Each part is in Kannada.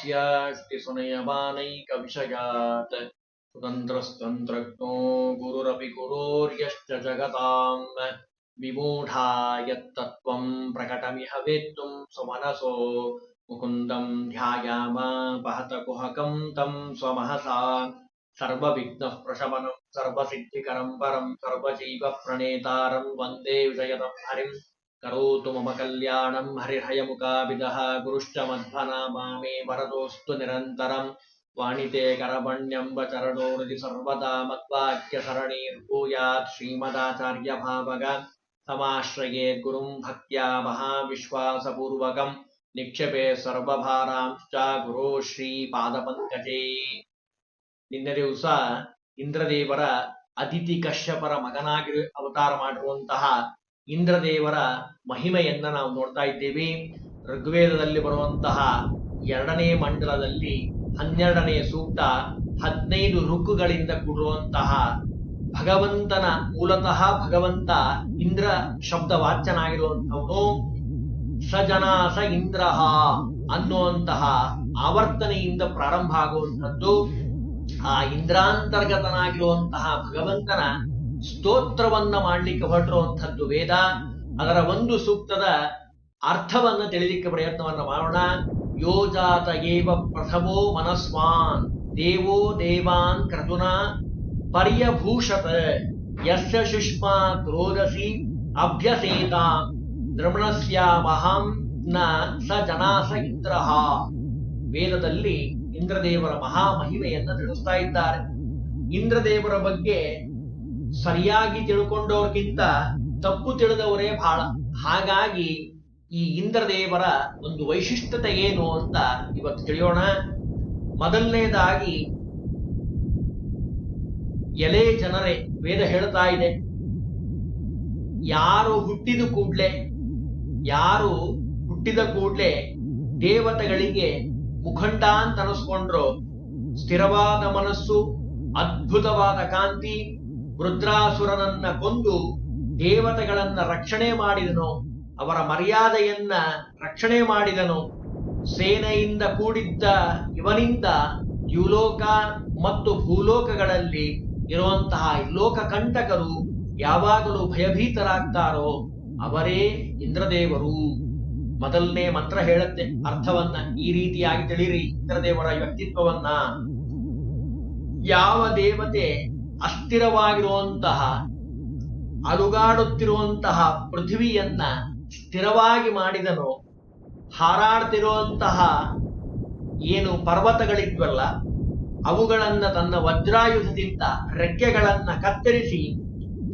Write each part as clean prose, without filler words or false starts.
ವಾಸ್ಯ ಶ್ರುತಿಸುನಯಮಾನೈಕವಿಷಯಾತ್ ಸ್ವತಂತ್ರಸ್ತಂತ್ರಜ್ಞೋ ಗುರುರಪಿ ಗುರೋರ್ಯಶ್ಚ ಜಗತಾಂ ವಿಮೂಢಾ ಯತ್ತತ್ವಂ ಪ್ರಕಟಮಿಹ ವೇತ್ತುಂ ಸ್ವಮನಸೋ ಮುಕುಂದಂ ಧ್ಯಾಯಾಮ ಪಹತ ಕುಹಕಂ ತಂ ಸ್ವಮಹಸಾ ಸರ್ವವಿಘ್ನಃ ಪ್ರಶಮನಂ ಸರ್ವಸಿದ್ಧಿಕರಂ ಪರಂ ಸರ್ವಜೀವ ಪ್ರಣೇತಾರಂ ವಂದೇ ವಿಜಯದಂ ಹರಿಂ ಕರೋತು ಮಮ ಕಲ್ಯಾಣಂ ಹರಿಹಯಮುಖಾಭಿದಃ ಗುರುಶ್ಚ ಮಧ್ವನಾಮಾ ಮೇ ವರದೋಸ್ತು ನಿರಂತರಂ ವಾಣಿತೆ ಕರಪಣ್ಯಂಬ ಚರಣೋ ಹೃದಿ ಸರ್ವದಾ ಮದ್ವಾಕ್ಯ ಸರಣೀರ್ಭೂಯಾತ್ ಶ್ರೀಮದಾಚಾರ್ಯ ಭಾವಗ ತಮಾಶ್ರಯೇ ಗುರುಂ ಭಕ್ತ್ಯಾ ಮಹಾವಿಶ್ವಾಸಪೂರ್ವಕಂ ನಿಕ್ಷೇಪೆ ಸರ್ವಭಾರಾಂಶ್ಚ ಗುರೋ ಶ್ರೀ ಪಾದಪಂಕಜೇ. ನಿನ್ನೆ ದಿವಸ ಇಂದ್ರದೇವರ ಅದಿತಿ ಕಶ್ಯಪರ ಮಗನಾಗಿ ಅವತಾರ ಮಾಡಿರುವಂತಹ ಇಂದ್ರದೇವರ ಮಹಿಮೆಯನ್ನ ನಾವು ನೋಡ್ತಾ ಇದ್ದೀವಿ. ಋಗ್ವೇದದಲ್ಲಿ ಬರುವಂತಹ 2ನೇ ಮಂಡಲದಲ್ಲಿ 12ನೇ ಸೂಕ್ತ 15 ಋಕ್ಕುಗಳಿಂದ ಕೂಡಿರುವಂತಹ ಭಗವಂತನ ಮೂಲತಃ ಭಗವಂತ ಇಂದ್ರ ಶಬ್ದ ವಾಚ್ಯನಾಗಿರುವಂಥವನು. ಸಜನ ಸ ಇಂದ್ರ ಅನ್ನುವಂತಹ ಆವರ್ತನೆಯಿಂದ ಪ್ರಾರಂಭ ಆಗುವಂಥದ್ದು. ಆ ಇಂದ್ರಾಂತರ್ಗತನಾಗಿರುವಂತಹ ಭಗವಂತನ ಸ್ತೋತ್ರವನ್ನ ಮಾಡಲಿಕ್ಕೆ ಹೊರಟಿರುವಂಥದ್ದು ವೇದ. ಅದರ ಒಂದು ಸೂಕ್ತದ ಅರ್ಥವನ್ನ ತಿಳಿಲಿಕ್ಕೆ ಪ್ರಯತ್ನವನ್ನ ಮಾಡೋಣ. ಯೋಜಾತ ಏವ ಪ್ರಥಮೋ ಮನಸ್ವಾನ್ ದೇವೋ ದೇವಾನ್ ಕ್ರತುನಾ ಪರ್ಯಭೂಷತ ಯಸ್ಯ ಸುಷ್ಮಾ ಕ್ರೋಧಸಿ ಅಭ್ಯಸೇತ ದ್ರಮಣಸ್ಯ ಮಹಾಂ ನ ಸ ಜನಾಸ ಇಂದ್ರಃ. ವೇದದಲ್ಲಿ ಇಂದ್ರದೇವರ ಮಹಾಮಹಿಮೆಯನ್ನ ತಿಳಿಸ್ತಾ ಇದ್ದಾರೆ. ಇಂದ್ರದೇವರ ಬಗ್ಗೆ ಸರಿಯಾಗಿ ತಿಳ್ಕೊಂಡವ್ರಿಗಿಂತ ತಪ್ಪು ತಿಳಿದವರೇ ಬಹಳ. ಹಾಗಾಗಿ ಈ ಇಂದ್ರದೇವರ ಒಂದು ವೈಶಿಷ್ಟ್ಯತೆ ಏನು ಅಂತ ಇವತ್ತು ತಿಳಿಯೋಣ. ಮೊದಲನೇದಾಗಿ, ಎಲೆ ಜನರೇ, ವೇದ ಹೇಳ್ತಾ ಇದೆ, ಯಾರು ಹುಟ್ಟಿದ ಕೂಡ್ಲೆ ದೇವತೆಗಳಿಗೆ ಮುಖಂಡ ಅಂತ ಅನಿಸ್ಕೊಂಡ್ರು, ಸ್ಥಿರವಾದ ಮನಸ್ಸು, ಅದ್ಭುತವಾದ ಕಾಂತಿ, ರುದ್ರಾಸುರನನ್ನ ಕೊಂದು ದೇವತೆಗಳನ್ನ ರಕ್ಷಣೆ ಮಾಡಿದನು, ಅವರ ಮರ್ಯಾದೆಯನ್ನ ರಕ್ಷಣೆ ಮಾಡಿದನು. ಸೇನೆಯಿಂದ ಕೂಡಿದ್ದ ಇವನಿಂದ ದ್ಯುಲೋಕ ಮತ್ತು ಭೂಲೋಕಗಳಲ್ಲಿ ಇರುವಂತಹ ಲೋಕಕಂಟಕರು ಯಾವಾಗಲೂ ಭಯಭೀತರಾಗ್ತಾರೋ ಅವರೇ ಇಂದ್ರದೇವರು. ಮೊದಲನೇ ಮಂತ್ರ ಹೇಳುತ್ತೆ ಅರ್ಥವನ್ನ. ಈ ರೀತಿಯಾಗಿ ತಿಳಿರಿ ಇಂದ್ರದೇವರ ವ್ಯಕ್ತಿತ್ವವನ್ನ. ಯಾವ ದೇವತೆ ಅಸ್ಥಿರವಾಗಿರುವಂತಹ ಅಲುಗಾಡುತ್ತಿರುವಂತಹ ಪೃಥ್ವಿಯನ್ನ ಸ್ಥಿರವಾಗಿ ಮಾಡಿದನೋ, ಹಾರಾಡ್ತಿರುವಂತಹ ಏನು ಪರ್ವತಗಳಿದ್ವಲ್ಲ ಅವುಗಳನ್ನ ತನ್ನ ವಜ್ರಾಯುಧದಿಂದ ರೆಕ್ಕೆಗಳನ್ನ ಕತ್ತರಿಸಿ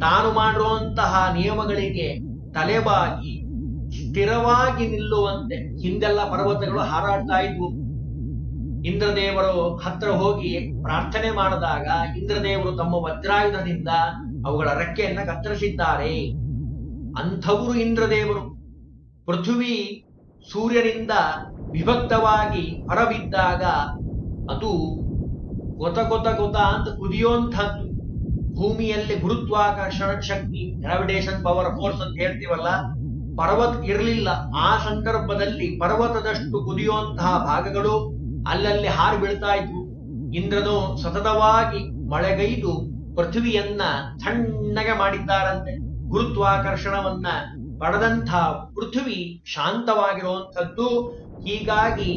ತಾನು ಮಾಡಿರುವಂತಹ ನಿಯಮಗಳಿಗೆ ತಲೆಬಾಗಿ ಸ್ಥಿರವಾಗಿ ನಿಲ್ಲುವಂತೆ, ಹಿಂದೆಲ್ಲ ಪರ್ವತಗಳು ಹಾರಾಡ್ತಾ ಇದ್ವು. ಇಂದ್ರದೇವರು ಹತ್ರ ಹೋಗಿ ಪ್ರಾರ್ಥನೆ ಮಾಡಿದಾಗ ಇಂದ್ರದೇವರು ತಮ್ಮ ವಜ್ರಾಯುಧದಿಂದ ಅವುಗಳ ರೆಕ್ಕೆಯನ್ನ ಕತ್ತರಿಸಿದ್ದಾರೆ. ಅಂಥವರು ಇಂದ್ರದೇವರು. ಪೃಥ್ವಿ ಸೂರ್ಯನಿಂದ ವಿಭಕ್ತವಾಗಿ ಹೊರಬಿದ್ದಾಗ ಅದು ಗೊತ ಅಂತ ಕುದಿಯುವಂಥದ್ದು. ಭೂಮಿಯಲ್ಲಿ ಗುರುತ್ವಾಕರ್ಷಣ ಶಕ್ತಿ, ಗ್ರಾವಿಟೇಷನ್ ಪವರ್, ಫೋರ್ಸ್ ಅಂತ ಹೇಳ್ತೀವಲ್ಲ, ಪರ್ವತ ಇರಲಿಲ್ಲ. ಆ ಸಂದರ್ಭದಲ್ಲಿ ಪರ್ವತದಷ್ಟು ಕುದಿಯುವಂತಹ ಭಾಗಗಳು ಅಲ್ಲಲ್ಲಿ ಹಾರಿ ಬೀಳ್ತಾ ಇದ್ವು. ಇಂದ್ರನು ಸತತವಾಗಿ ಮಳೆಗೈದು ಪೃಥ್ವಿಯನ್ನ ತಣ್ಣಗೆ ಮಾಡಿದ್ದಾರಂತೆ. ಗುರುತ್ವಾಕರ್ಷಣವನ್ನ ಪಡೆದಂಥ ಪೃಥ್ವಿ ಶಾಂತವಾಗಿರುವಂಥದ್ದು. ಹೀಗಾಗಿ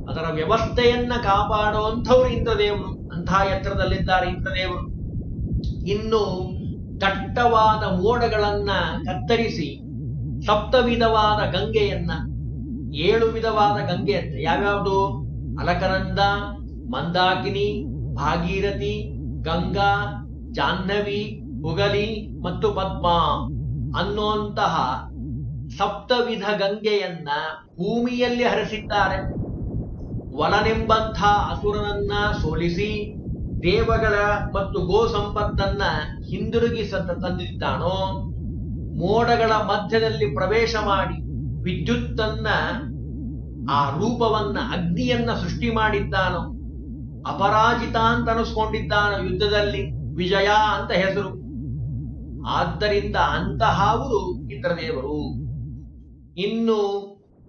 ಅದರ ವ್ಯವಸ್ಥೆಯನ್ನ ಕಾಪಾಡುವಂಥವ್ರು ಇಂದ್ರದೇವರು. ಅಂತಹ ಎತ್ತರದಲ್ಲಿದ್ದಾರೆ ಇಂದ್ರದೇವರು. ಇನ್ನು ದಟ್ಟವಾದ ಮೋಡಗಳನ್ನ ಕತ್ತರಿಸಿ 7 ವಿಧವಾದ ಗಂಗೆಯನ್ನ, 7 ವಿಧವಾದ ಗಂಗೆ ಅಂತ ಯಾವ್ಯಾವುದು? ಅಲಕನಂದ, ಮಂದಾಕಿನಿ, ಭಾಗೀರಥಿ, ಗಂಗಾ, ಜಾಹ್ನವಿ, ಹುಗಲಿ ಮತ್ತು ಪದ್ಮ ಅನ್ನುವಂತಹ 7 ವಿಧ ಗಂಗೆಯನ್ನ ಭೂಮಿಯಲ್ಲಿ ಹರಿಸಿದ್ದಾರೆ. ವಲನೆಂಬಂಥ ಅಸುರನನ್ನ ಸೋಲಿಸಿ ದೇವಗಳ ಮತ್ತು ಗೋ ಸಂಪತ್ತನ್ನ ಹಿಂದಿರುಗಿಸ ತಂದಿದ್ದಾನೋ, ಮೋಡಗಳ ಮಧ್ಯದಲ್ಲಿ ಪ್ರವೇಶ ಮಾಡಿ ವಿದ್ಯುತ್ತನ್ನ, ಆ ರೂಪವನ್ನ, ಅಗ್ನಿಯನ್ನ ಸೃಷ್ಟಿ ಮಾಡಿದ್ದಾನೋ, ಅಪರಾಜಿತ ಅಂತ ಅನಿಸ್ಕೊಂಡಿದ್ದಾನೋ, ಯುದ್ಧದಲ್ಲಿ ವಿಜಯ ಅಂತ ಹೆಸರು. ಆದ್ದರಿಂದ ಅಂತಹವರು ಇಂದ್ರದೇವರು. ಇನ್ನು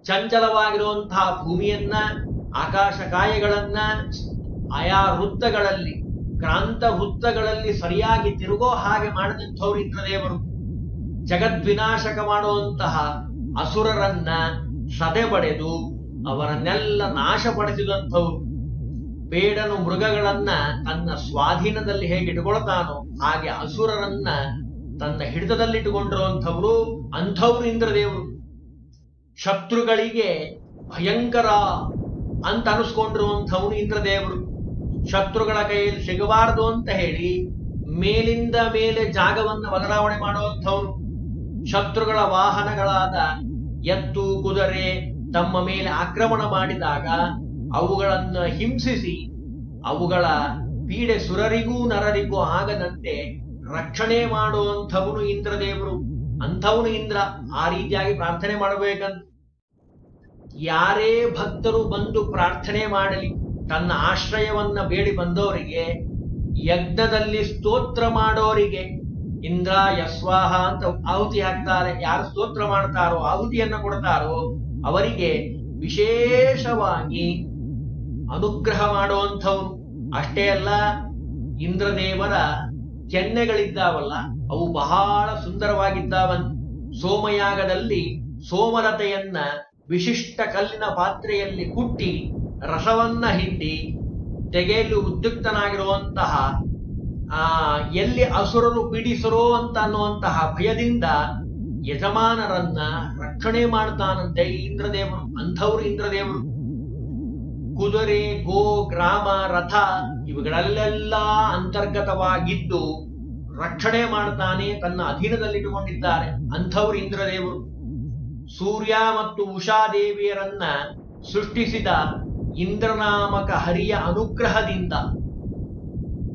ಚಂಚಲವಾಗಿರುವಂತಹ ಭೂಮಿಯನ್ನ ಆಕಾಶಕಾಯಗಳನ್ನ ಆಯಾ ವೃತ್ತಗಳಲ್ಲಿ, ಕ್ರಾಂತ ವೃತ್ತಗಳಲ್ಲಿ ಸರಿಯಾಗಿ ತಿರುಗೋ ಹಾಗೆ ಮಾಡಿದಂಥವ್ರು ಇಂದ್ರದೇವರು. ಜಗದ್ವಿನಾಶಕ ಮಾಡುವಂತಹ ಅಸುರರನ್ನ ಸದೆಬಡೆದು ಅವರನ್ನೆಲ್ಲ ನಾಶಪಡಿಸಿದಂಥವ್ರು. ಬೇಡನು ಮೃಗಗಳನ್ನ ತನ್ನ ಸ್ವಾಧೀನದಲ್ಲಿ ಹೇಗೆ ಇಟ್ಕೊಳ್ತಾನೋ ಹಾಗೆ ಅಸುರರನ್ನ ತನ್ನ ಹಿಡಿತದಲ್ಲಿಟ್ಟುಕೊಂಡಿರುವಂಥವ್ರು ಅಂಥವ್ರು ಇಂದ್ರದೇವರು. ಶತ್ರುಗಳಿಗೆ ಭಯಂಕರ ಅಂತ ಅನಿಸ್ಕೊಂಡಿರುವಂಥವ್ರು ಇಂದ್ರದೇವರು. ಶತ್ರುಗಳ ಕೈಯಲ್ಲಿ ಸಿಗಬಾರದು ಅಂತ ಹೇಳಿ ಮೇಲಿಂದ ಮೇಲೆ ಜಾಗವನ್ನು ಬದಲಾವಣೆ ಮಾಡುವಂಥವ್ರು. ಶತ್ರುಗಳ ವಾಹನಗಳಾದ ಎತ್ತು, ಕುದುರೆ ತಮ್ಮ ಮೇಲೆ ಆಕ್ರಮಣ ಮಾಡಿದಾಗ ಅವುಗಳನ್ನು ಹಿಂಸಿಸಿ ಅವುಗಳ ಪೀಡೆ ಸುರರಿಗೂ ನರರಿಗೂ ಆಗದಂತೆ ರಕ್ಷಣೆ ಮಾಡುವಂಥವನು ಇಂದ್ರದೇವರು. ಅಂಥವನು ಇಂದ್ರ. ಆ ರೀತಿಯಾಗಿ ಪ್ರಾರ್ಥನೆ ಮಾಡಬೇಕಂತ. ಯಾರೇ ಭಕ್ತರು ಬಂದು ಪ್ರಾರ್ಥನೆ ಮಾಡಲಿ, ತನ್ನ ಆಶ್ರಯವನ್ನ ಬೇಡಿ ಬಂದವರಿಗೆ, ಯಜ್ಞದಲ್ಲಿ ಸ್ತೋತ್ರ ಮಾಡೋರಿಗೆ ಇಂದ್ರ ಯಸ್ವಾಹ ಅಂತ ಆಹುತಿ ಹಾಕ್ತಾರೆ. ಯಾರು ಸ್ತೋತ್ರ ಮಾಡ್ತಾರೋ, ಆಹುತಿಯನ್ನ ಕೊಡ್ತಾರೋ ಅವರಿಗೆ ವಿಶೇಷವಾಗಿ ಅನುಗ್ರಹ ಮಾಡುವಂಥವ್ರು. ಅಷ್ಟೇ ಅಲ್ಲ, ಇಂದ್ರದೇವರ ಕೆನ್ನೆಗಳಿದ್ದಾವಲ್ಲ ಅವು ಬಹಳ ಸುಂದರವಾಗಿದ್ದಾವಂತ. ಸೋಮಯಾಗದಲ್ಲಿ ಸೋಮಲತೆಯನ್ನ ವಿಶಿಷ್ಟ ಕಲ್ಲಿನ ಪಾತ್ರೆಯಲ್ಲಿ ಕುಟ್ಟಿ ರಸವನ್ನ ಹಿಂಡಿ ತೆಗೆಯಲು ಉದ್ಯುಕ್ತನಾಗಿರುವಂತಹ ಎಲ್ಲಿ ಅಸುರರು ಪೀಡಿಸರೋ ಅಂತ ಅನ್ನುವಂತಹ ಭಯದಿಂದ ಯಜಮಾನರನ್ನ ರಕ್ಷಣೆ ಮಾಡ್ತಾನಂತೆ ಇಂದ್ರದೇವರು. ಅಂಥವ್ರು ಇಂದ್ರದೇವರು. ಕುದುರೆ, ಗೋ, ಗ್ರಾಮ, ರಥ ಇವುಗಳಲ್ಲೆಲ್ಲ ಅಂತರ್ಗತವಾಗಿದ್ದು ರಕ್ಷಣೆ ಮಾಡ್ತಾನೆ, ತನ್ನ ಅಧೀನದಲ್ಲಿಟ್ಟುಕೊಂಡಿದ್ದಾರೆ ಅಂಥವ್ರು ಇಂದ್ರದೇವರು. ಸೂರ್ಯ ಮತ್ತು ಉಷಾದೇವಿಯರನ್ನ ಸೃಷ್ಟಿಸಿದ ಇಂದ್ರನಾಮಕ ಹರಿಯ ಅನುಗ್ರಹದಿಂದ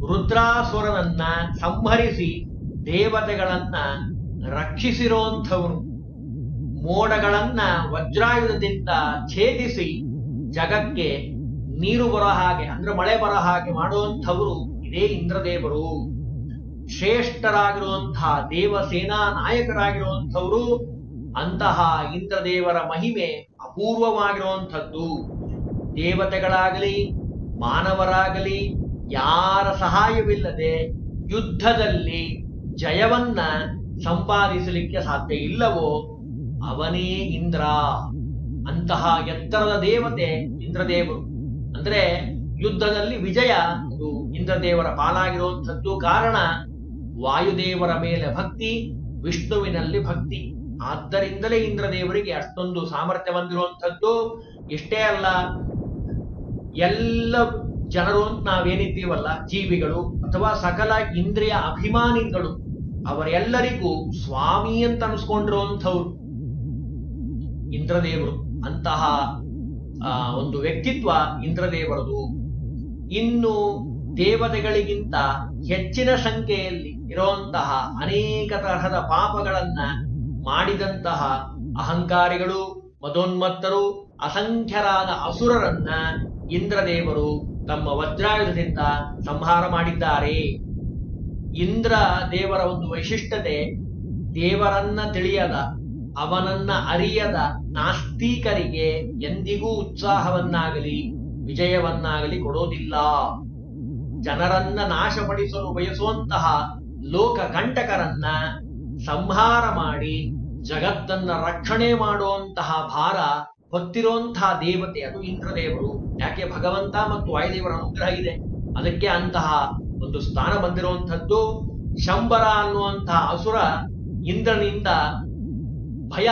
ರುದ್ರಾಸುರನನ್ನ ಸಂಹರಿಸಿ ದೇವತೆಗಳನ್ನ ರಕ್ಷಿಸಿರುವಂಥವನು. ಮೋಡಗಳನ್ನ ವಜ್ರಾಯುಧದಿಂದ ಛೇದಿಸಿ ಜಗಕ್ಕೆ ನೀರು ಬರೋ ಹಾಗೆ, ಅಂದ್ರೆ ಮಳೆ ಬರೋ ಹಾಗೆ ಮಾಡುವಂಥವರು ಇದೇ ಇಂದ್ರದೇವರು. ಶ್ರೇಷ್ಠರಾಗಿರುವಂತಹ ದೇವಸೇನಾ ನಾಯಕರಾಗಿರುವಂಥವರು. ಅಂತಹ ಇಂದ್ರದೇವರ ಮಹಿಮೆ ಅಪೂರ್ವವಾಗಿರುವಂಥದ್ದು. ದೇವತೆಗಳಾಗಲಿ ಮಾನವರಾಗಲಿ ಯಾರ ಸಹಾಯವಿಲ್ಲದೆ ಯುದ್ಧದಲ್ಲಿ ಜಯವನ್ನ ಸಂಪಾದಿಸಲಿಕ್ಕೆ ಸಾಧ್ಯ ಇಲ್ಲವೋ ಅವನೇ ಇಂದ್ರ. ಅಂತಹ ಎತ್ತರದ ದೇವತೆ ಇಂದ್ರದೇವರು. ಅಂದ್ರೆ ಯುದ್ಧದಲ್ಲಿ ವಿಜಯ ಅದು ಇಂದ್ರದೇವರ ಪಾಲಾಗಿರುವಂಥದ್ದು. ಕಾರಣ ವಾಯುದೇವರ ಮೇಲೆ ಭಕ್ತಿ, ವಿಷ್ಣುವಿನಲ್ಲಿ ಭಕ್ತಿ. ಆದ್ದರಿಂದಲೇ ಇಂದ್ರದೇವರಿಗೆ ಅಷ್ಟೊಂದು ಸಾಮರ್ಥ್ಯ ಬಂದಿರುವಂಥದ್ದು. ಇಷ್ಟೇ ಅಲ್ಲ, ಎಲ್ಲ ಜನರು ಅಂತ ನಾವೇನಿದ್ದೀವಲ್ಲ, ಜೀವಿಗಳು ಅಥವಾ ಸಕಲ ಇಂದ್ರಿಯ ಅಭಿಮಾನಿಗಳು, ಅವರೆಲ್ಲರಿಗೂ ಸ್ವಾಮಿ ಅಂತ ಅನಿಸ್ಕೊಂಡಿರುವಂಥವ್ರು ಇಂದ್ರದೇವರು. ಅಂತಹ ಒಂದು ವ್ಯಕ್ತಿತ್ವ ಇಂದ್ರದೇವರದು. ಇನ್ನು ದೇವತೆಗಳಿಗಿಂತ ಹೆಚ್ಚಿನ ಸಂಖ್ಯೆಯಲ್ಲಿ ಇರುವಂತಹ ಅನೇಕ ತರಹದ ಪಾಪಗಳನ್ನ ಮಾಡಿದಂತಹ ಅಹಂಕಾರಿಗಳು, ಮದೋನ್ಮತ್ತರು, ಅಸಂಖ್ಯರಾದ ಅಸುರರನ್ನ ಇಂದ್ರದೇವರು ತಮ್ಮ ವಜ್ರಾಯುಧದಿಂದ ಸಂಹಾರ ಮಾಡಿದ್ದಾರೆ. ಇಂದ್ರ ದೇವರ ಒಂದು ವೈಶಿಷ್ಟ್ಯತೆ, ದೇವರನ್ನ ತಿಳಿಯದ, ಅವನನ್ನ ಅರಿಯದ ನಾಸ್ತಿಕರಿಗೆ ಎಂದಿಗೂ ಉತ್ಸಾಹವನ್ನಾಗಲಿ ವಿಜಯವನ್ನಾಗಲಿ ಕೊಡೋದಿಲ್ಲ. ಜನರನ್ನ ನಾಶಪಡಿಸಲು ಬಯಸುವಂತಹ ಲೋಕ ಕಂಟಕರನ್ನ ಸಂಹಾರ ಮಾಡಿ ಜಗತ್ತನ್ನ ರಕ್ಷಣೆ ಮಾಡುವಂತಹ ಭಾರ ಹೊತ್ತಿರುವಂತಹ ದೇವತೆ ಅದು ಇಂದ್ರದೇವರು. ಯಾಕೆ? ಭಗವಂತ ಮತ್ತು ವಾಯುದೇವರ ಅನುಗ್ರಹ ಇದೆ, ಅದಕ್ಕೆ ಅಂತಹ ಒಂದು ಸ್ಥಾನ ಬಂದಿರುವಂಥದ್ದು. ಶಂಬರ ಅನ್ನುವಂತಹ ಅಸುರ ಇಂದ್ರನಿಂದ ಭಯ,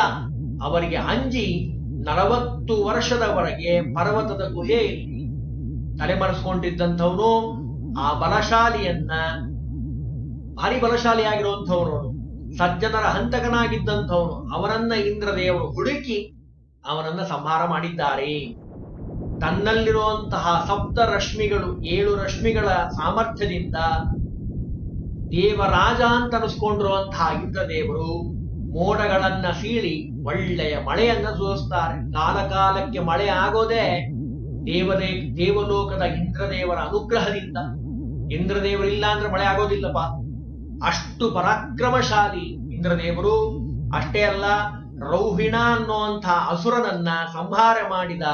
ಅವರಿಗೆ ಅಂಜಿ 40 ವರ್ಷದವರೆಗೆ ಪರ್ವತದ ಗುಹೆಯಲ್ಲಿ ತಲೆಮರೆಸ್ಕೊಂಡಿದ್ದಂಥವನು. ಆ ಬಲಶಾಲಿಯನ್ನ, ಭಾರಿ ಬಲಶಾಲಿಯಾಗಿರುವಂಥವನು, ಸಜ್ಜನರ ಹಂತಕನಾಗಿದ್ದಂಥವನು, ಅವನನ್ನ ಇಂದ್ರದೇವರು ಹುಡುಕಿ ಅವನನ್ನ ಸಂಹಾರ ಮಾಡಿದ್ದಾರೆ. ತನ್ನಲ್ಲಿರುವಂತಹ 7 ರಶ್ಮಿಗಳು, 7 ರಶ್ಮಿಗಳ ಸಾಮರ್ಥ್ಯದಿಂದ ದೇವರಾಜ ಅಂತ ಅನಿಸ್ಕೊಂಡಿರುವಂತಹ ಇಂದ್ರದೇವರು ಮೋಡಗಳನ್ನ ಸೀಳಿ ಒಳ್ಳೆಯ ಮಳೆಯನ್ನ ಸುರಿಸ್ತಾರೆ. ಕಾಲಕಾಲಕ್ಕೆ ಮಳೆ ಆಗೋದೇ ದೇವಲೋಕದ ಇಂದ್ರದೇವರ ಅನುಗ್ರಹದಿಂದ. ಇಂದ್ರದೇವರಿಲ್ಲ ಅಂದ್ರೆ ಮಳೆ ಆಗೋದಿಲ್ಲಪ್ಪ, ಅಷ್ಟು ಪರಾಕ್ರಮಶಾಲಿ ಇಂದ್ರದೇವರು. ಅಷ್ಟೇ ಅಲ್ಲ, ರೌಹಿಣ ಅನ್ನುವಂಥ ಅಸುರನನ್ನ ಸಂಹಾರ ಮಾಡಿದ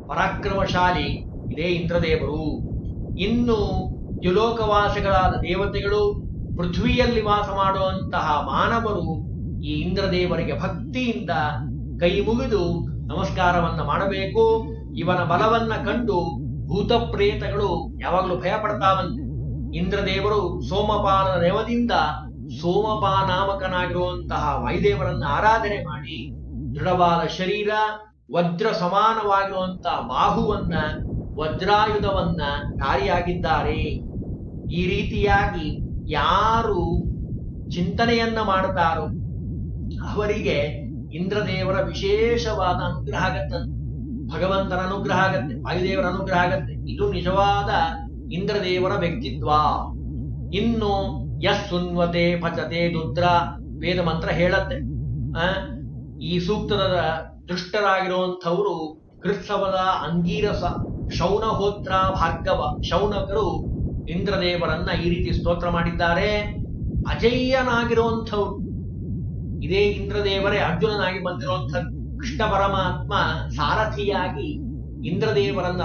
ಪರಾಕ್ರಮಶಾಲಿ ಇದೇ ಇಂದ್ರದೇವರು. ಇನ್ನು ದ್ಯುಲೋಕವಾಸಿಗಳಾದ ದೇವತೆಗಳು, ಪೃಥ್ವಿಯಲ್ಲಿ ವಾಸ ಮಾಡುವಂತಹ ಮಾನವರು ಈ ಇಂದ್ರದೇವರಿಗೆ ಭಕ್ತಿಯಿಂದ ಕೈ ಮುಗಿದು ನಮಸ್ಕಾರವನ್ನ ಮಾಡಬೇಕು. ಇವನ ಬಲವನ್ನ ಕಂಡು ಭೂತ ಪ್ರೇತಗಳು ಯಾವಾಗಲೂ ಭಯ ಪಡ್ತಾವಂತೆ. ಇಂದ್ರದೇವರು ಸೋಮಪಾನ ನೆವದಿಂದ ಸೋಮಪಾನಾಮಕನಾಗಿರುವಂತಹ ವಾಯುದೇವರನ್ನ ಆರಾಧನೆ ಮಾಡಿ ದೃಢವಾದ ಶರೀರ, ವಜ್ರ ಸಮಾನವಾಗಿರುವಂತಹ ಬಾಹುವನ್ನ, ವಜ್ರಾಯುಧವನ್ನ ಧಾರಿಯಾಗಿದ್ದಾರೆ. ಈ ರೀತಿಯಾಗಿ ಯಾರು ಚಿಂತನೆಯನ್ನ ಮಾಡುತ್ತಾರೋ ಅವರಿಗೆ ಇಂದ್ರದೇವರ ವಿಶೇಷವಾದ ಅನುಗ್ರಹ ಆಗತ್ತೆ, ಭಗವಂತನ ಅನುಗ್ರಹ ಆಗತ್ತೆ, ವಾಯುದೇವರ ಅನುಗ್ರಹ ಆಗತ್ತೆ. ಇದು ನಿಜವಾದ ಇಂದ್ರದೇವರ ವ್ಯಕ್ತಿತ್ವ. ಇನ್ನು ಯಸ್ ಸುನ್ವತೆ ಪಚತೆ ದುದ್ರ ವೇದ ಮಂತ್ರ ಹೇಳತ್ತೆ. ಈ ಸೂಕ್ತದ ದೃಷ್ಟರಾಗಿರುವಂಥವರು ಕೃತ್ಸವದ, ಅಂಗೀರಸ, ಶೌನಹೋತ್ರ, ಭಾರ್ಗವ, ಶೌನಕರು ಇಂದ್ರದೇವರನ್ನ ಈ ರೀತಿ ಸ್ತೋತ್ರ ಮಾಡಿದ್ದಾರೆ. ಅಜಯ್ಯನಾಗಿರುವಂಥವ್ರು ಇದೇ ಇಂದ್ರದೇವರೇ ಅರ್ಜುನನಾಗಿ ಬಂದಿರುವಂಥದ್ದು. ಕೃಷ್ಣ ಪರಮಾತ್ಮ ಸಾರಥಿಯಾಗಿ ಇಂದ್ರದೇವರನ್ನ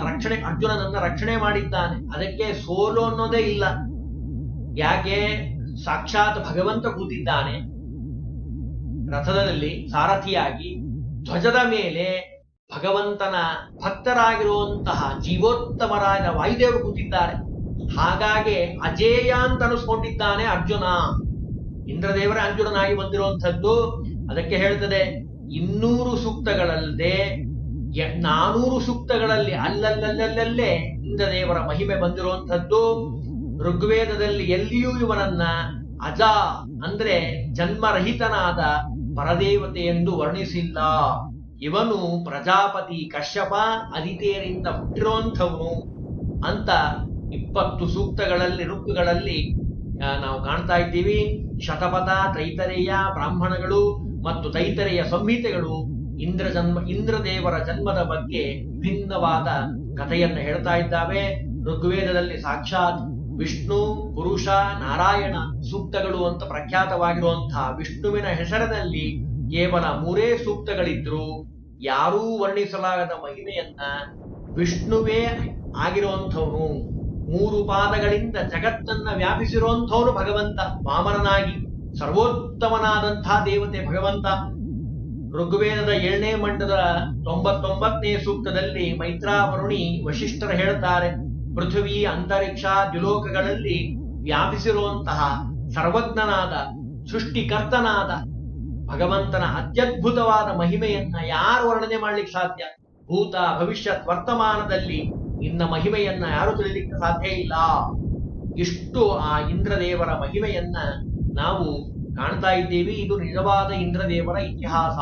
ಅರ್ಜುನನನ್ನ ರಕ್ಷಣೆ ಮಾಡಿದ್ದಾನೆ. ಅದಕ್ಕೆ ಸೋಲು ಅನ್ನೋದೇ ಇಲ್ಲ. ಯಾಕೆ? ಸಾಕ್ಷಾತ್ ಭಗವಂತ ಕೂತಿದ್ದಾನೆ ರಥದಲ್ಲಿ ಸಾರಥಿಯಾಗಿ, ಧ್ವಜದ ಮೇಲೆ ಭಗವಂತನ ಭಕ್ತರಾಗಿರುವಂತಹ ಜೀವೋತ್ತಮರಾದ ವಾಯುದೇವರು ಕೂತಿದ್ದಾರೆ. ಹಾಗಾಗಿ ಅಜೇಯ ಅಂತ ಅನಿಸ್ಕೊಂಡಿದ್ದಾನೆ ಅರ್ಜುನ. ಇಂದ್ರದೇವರೇ ಅರ್ಜುನನಾಗಿ ಬಂದಿರುವಂಥದ್ದು. ಅದಕ್ಕೆ ಹೇಳ್ತದೆ 200 ಸೂಕ್ತಗಳಲ್ಲದೆ 400 ಸೂಕ್ತಗಳಲ್ಲಿ ಅಲ್ಲಲ್ಲಲ್ಲೇ ಇಂದ್ರದೇವರ ಮಹಿಮೆ ಬಂದಿರುವಂಥದ್ದು. ಋಗ್ವೇದದಲ್ಲಿ ಎಲ್ಲಿಯೂ ಇವನನ್ನ ಅಜ ಅಂದ್ರೆ ಜನ್ಮರಹಿತನಾದ ಪರದೇವತೆ ಎಂದು ವರ್ಣಿಸಿಲ್ಲ. ಇವನು ಪ್ರಜಾಪತಿ ಕಶ್ಯಪ ಅದಿತೇರಿಂದ ಹುಟ್ಟಿರುವಂಥವನು ಅಂತ 20 ಸೂಕ್ತಗಳಲ್ಲಿ, ಋಕ್ಕುಗಳಲ್ಲಿ ನಾವು ಕಾಣ್ತಾ ಇದ್ದೀವಿ. ಶತಪಥ, ತೈತರೇಯ ಬ್ರಾಹ್ಮಣಗಳು ಮತ್ತು ತೈತರೇಯ ಸಂಹಿತೆಗಳು ಇಂದ್ರದೇವರ ಜನ್ಮದ ಬಗ್ಗೆ ಭಿನ್ನವಾದ ಕಥೆಯನ್ನ ಹೇಳ್ತಾ ಇದ್ದಾವೆ. ಋಗ್ವೇದದಲ್ಲಿ ಸಾಕ್ಷಾತ್ ವಿಷ್ಣು, ಪುರುಷ, ನಾರಾಯಣ ಸೂಕ್ತಗಳು ಅಂತ ಪ್ರಖ್ಯಾತವಾಗಿರುವಂತಹ ವಿಷ್ಣುವಿನ ಹೆಸರಿನಲ್ಲಿ ಕೇವಲ 3 ಸೂಕ್ತಗಳಿದ್ರು ಯಾರೂ ವರ್ಣಿಸಲಾಗದ ಮಹಿಮೆಯನ್ನ ವಿಷ್ಣುವೇ ಆಗಿರುವಂಥವನು. 3 ಪಾದಗಳಿಂದ ಜಗತ್ತನ್ನ ವ್ಯಾಪಿಸಿರುವಂಥವನು ಭಗವಂತ ವಾಮನನಾಗಿ. ಸರ್ವೋತ್ತಮನಾದಂತಹ ದೇವತೆ ಭಗವಂತ. ಋಗ್ವೇದದ 7ನೇ ಮಂಡದ 99ನೇ ಸೂಕ್ತದಲ್ಲಿ ಮೈತ್ರಾವರುಣಿ ವಶಿಷ್ಠರು ಹೇಳ್ತಾರೆ, ಪೃಥ್ವಿ, ಅಂತರಿಕ್ಷ, ದ್ಯುಲೋಕಗಳಲ್ಲಿ ವ್ಯಾಪಿಸಿರುವಂತಹ ಸರ್ವಜ್ಞನಾದ ಸೃಷ್ಟಿಕರ್ತನಾದ ಭಗವಂತನ ಅತ್ಯದ್ಭುತವಾದ ಮಹಿಮೆಯನ್ನ ಯಾರು ವರ್ಣನೆ ಮಾಡ್ಲಿಕ್ಕೆ ಸಾಧ್ಯ? ಭೂತ, ಭವಿಷ್ಯತ್, ವರ್ತಮಾನದಲ್ಲಿ ಇನ್ನ ಮಹಿಮೆಯನ್ನ ಯಾರು ತಿಳಿಲಿಕ್ಕೆ ಸಾಧ್ಯ ಇಲ್ಲ. ಇಷ್ಟು ಆ ಇಂದ್ರದೇವರ ಮಹಿಮೆಯನ್ನ ನಾವು ಕಾಣ್ತಾ ಇದ್ದೀವಿ. ಇದು ನಿಜವಾದ ಇಂದ್ರದೇವರ ಇತಿಹಾಸ.